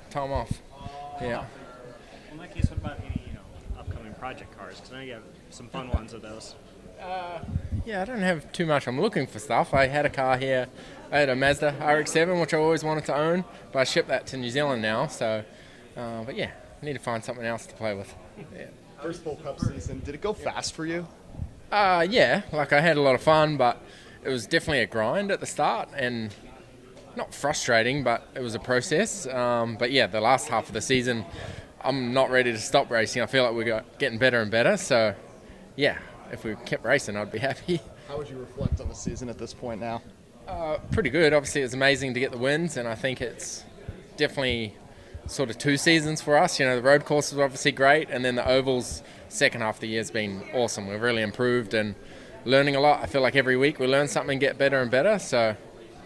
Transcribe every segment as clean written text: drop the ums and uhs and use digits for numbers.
time off. Yeah. In that case, what about any upcoming project cars? Because I know you have some fun ones of those. Yeah, I don't have too much. I'm looking for stuff. I had a car here. I had a Mazda RX-7, which I always wanted to own, but I shipped that to New Zealand now. So, but yeah, I need to find something else to play with. Yeah. First full Cup season, did it go fast for you? Yeah, like I had a lot of fun, but it was definitely a grind at the start and not frustrating, but it was a process. But yeah, the last half of the season, I'm not ready to stop racing. I feel like we're getting better and better. So yeah, if we kept racing, I'd be happy. How would you reflect on the season at this point now? Pretty good. Obviously, it's amazing to get the wins, and I think it's definitely sort of two seasons for us. The road course was obviously great, and then the ovals second half of the year has been awesome. We've really improved and learning a lot. I feel like every week we learn something and get better and better, so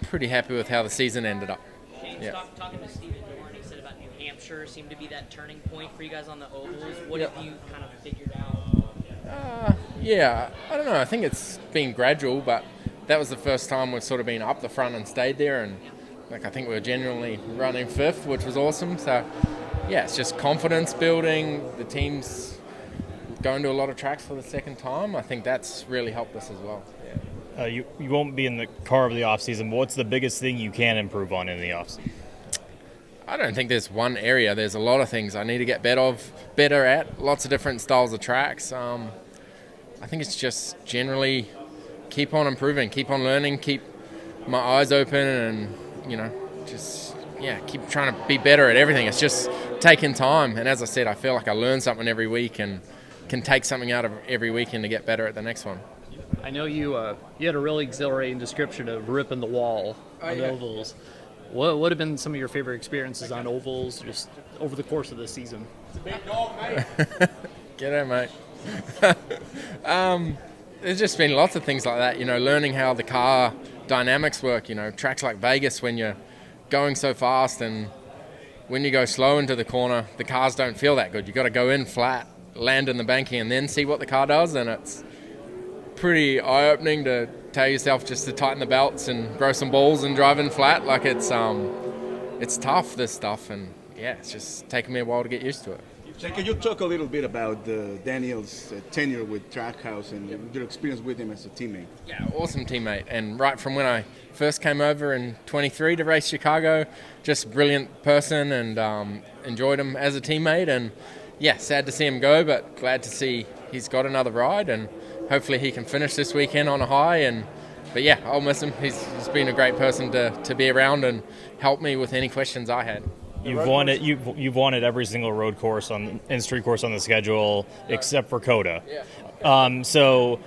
pretty happy with how the season ended up. James, talking to Stephen Dorn, he said about New Hampshire seemed to be that turning point for you guys on the ovals. What have you kind of figured out? Yeah, I don't know. I think it's been gradual, but that was the first time we've sort of been up the front and stayed there, and I think we were generally running fifth, which was awesome. So yeah, it's just confidence building. The team's going to a lot of tracks for the second time. I think that's really helped us as well. Yeah. You won't be in the car of the off season. But what's the biggest thing you can improve on in the off season? I don't think there's one area. There's a lot of things I need to get better at. Lots of different styles of tracks. I think it's just generally keep on improving, keep on learning, keep my eyes open, and keep trying to be better at everything. It's just taking time. And as I said, I feel like I learn something every week and can take something out of every weekend to get better at the next one. I know you had a really exhilarating description of ripping the wall on ovals. What would have been some of your favorite experiences on ovals just over the course of the season? It's a big dog, mate. G'day, mate. There's just been lots of things like that, learning how the car dynamics work, tracks like Vegas when you're going so fast and when you go slow into the corner, the cars don't feel that good. You got to go in flat, land in the banking, and then see what the car does, and it's pretty eye-opening to tell yourself just to tighten the belts and grow some balls and drive in flat. Like it's tough, this stuff, and yeah, it's just taken me a while to get used to it. Can you talk a little bit about Daniel's tenure with Trackhouse and your experience with him as a teammate? Yeah, awesome teammate. And right from when I first came over in 23 to race Chicago, just a brilliant person, and enjoyed him as a teammate. And yeah, sad to see him go, but glad to see he's got another ride, and hopefully he can finish this weekend on a high. But yeah, I'll miss him. He's been a great person to be around and help me with any questions I had. You've won at every single road course and street course on the schedule except for COTA. Yeah. So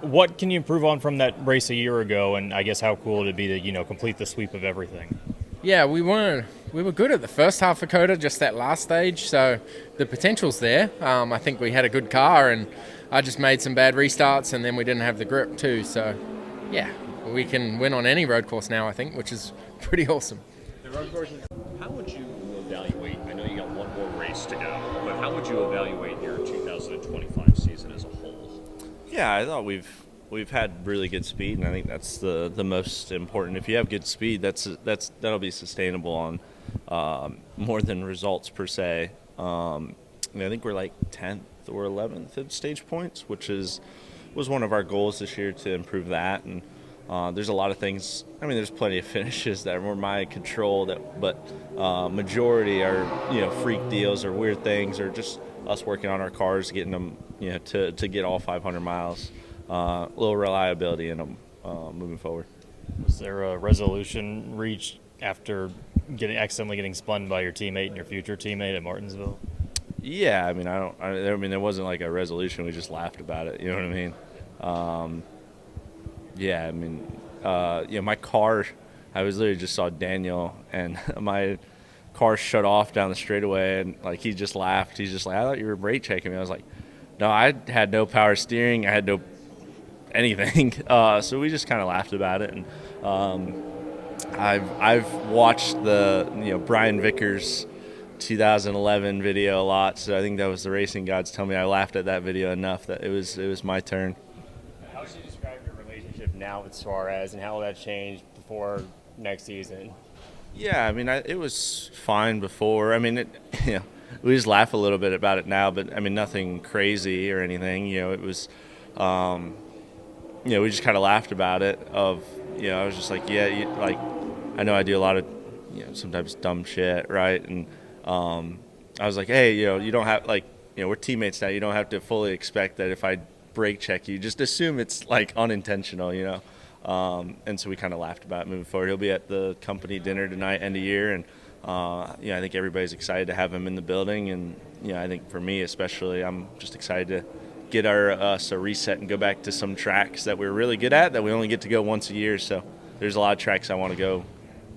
what can you improve on from that race a year ago, and I guess how cool would it be to complete the sweep of everything? Yeah, we were good at the first half of COTA, just that last stage, so the potential's there. I think we had a good car, and I just made some bad restarts, and then we didn't have the grip too. So yeah, we can win on any road course now, I think, which is pretty awesome. How would you evaluate, I know you got one more race to go, but how would you evaluate your 2025 season as a whole? Yeah, I thought we've had really good speed, and I think that's the most important. If you have good speed, that'll be sustainable on more than results per se. I think we're like 10th or 11th at stage points, which was one of our goals this year, to improve that. And there's a lot of things. I mean, there's plenty of finishes that were my control, but majority are freak deals or weird things, or just us working on our cars, getting them to get all 500 miles. A little reliability in them moving forward. Was there a resolution reached after accidentally getting spun by your teammate and your future teammate at Martinsville? Yeah, I mean, there wasn't like a resolution. We just laughed about it. You know what I mean? Yeah, I mean, my car, I literally just saw Daniel, and my car shut off down the straightaway, and like he just laughed. He's just like, I thought you were brake checking me. I was like, no, I had no power steering. I had no anything. So we just kind of laughed about it. And I've watched the Brian Vickers 2011 video a lot, so I think that was the racing gods tell me I laughed at that video enough that it was my turn. How would you describe your relationship now with Suarez, and how will that change before next season? Yeah, I mean, it was fine before. I mean, we just laugh a little bit about it now, but I mean, nothing crazy or anything. It was, we just kind of laughed about it. I was just like, yeah, like, I know I do a lot of, sometimes dumb shit, right? And I was like, hey, you don't have, like, we're teammates now. You don't have to fully expect that if I brake check you, just assume it's like unintentional, and so we kind of laughed about it moving forward. He'll be at the company dinner tonight, end of year, and I think everybody's excited to have him in the building. And I think for me especially, I'm just excited to get us a reset and go back to some tracks that we're really good at that we only get to go once a year. So there's a lot of tracks I want to go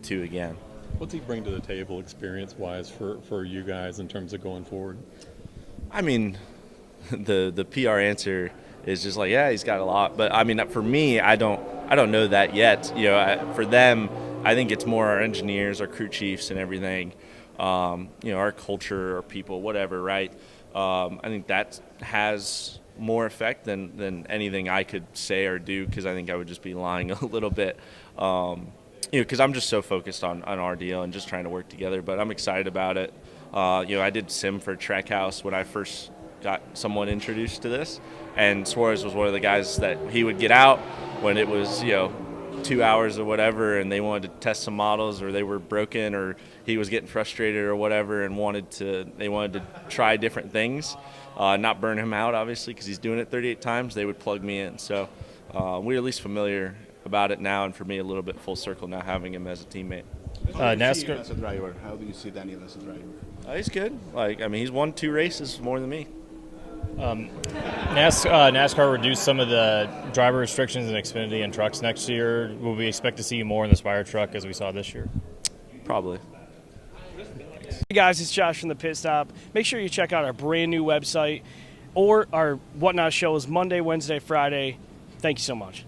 to again. What's he bring to the table experience-wise for you guys in terms of going forward? I mean, the PR answer is just like, yeah, he's got a lot. But I mean, for me, I don't know that yet. For them, I think it's more our engineers, our crew chiefs, and everything. Our culture, our people, whatever, right? I think that has more effect than anything I could say or do, because I think I would just be lying a little bit. Because I'm just so focused on our deal and just trying to work together. But I'm excited about it. I did sim for Trackhouse when I first got someone introduced to this, and Suarez was one of the guys that he would get out when it was 2 hours or whatever, and they wanted to test some models, or they were broken, or he was getting frustrated or whatever, and they wanted to try different things, not burn him out obviously because he's doing it 38 times. They would plug me in, so we're at least familiar about it now, and for me a little bit full circle now having him as a teammate. NASCAR as a driver, how do you see Daniel as a driver? He's good. He's won 2 races more than me. NASCAR reduced some of the driver restrictions in Xfinity and trucks next year. Will we expect to see you more in the Spire truck as we saw this year? Probably. Hey guys, it's Josh from the Pit Stop. Make sure you check out our brand new website, or our Whatnot shows Monday, Wednesday, Friday. Thank you so much.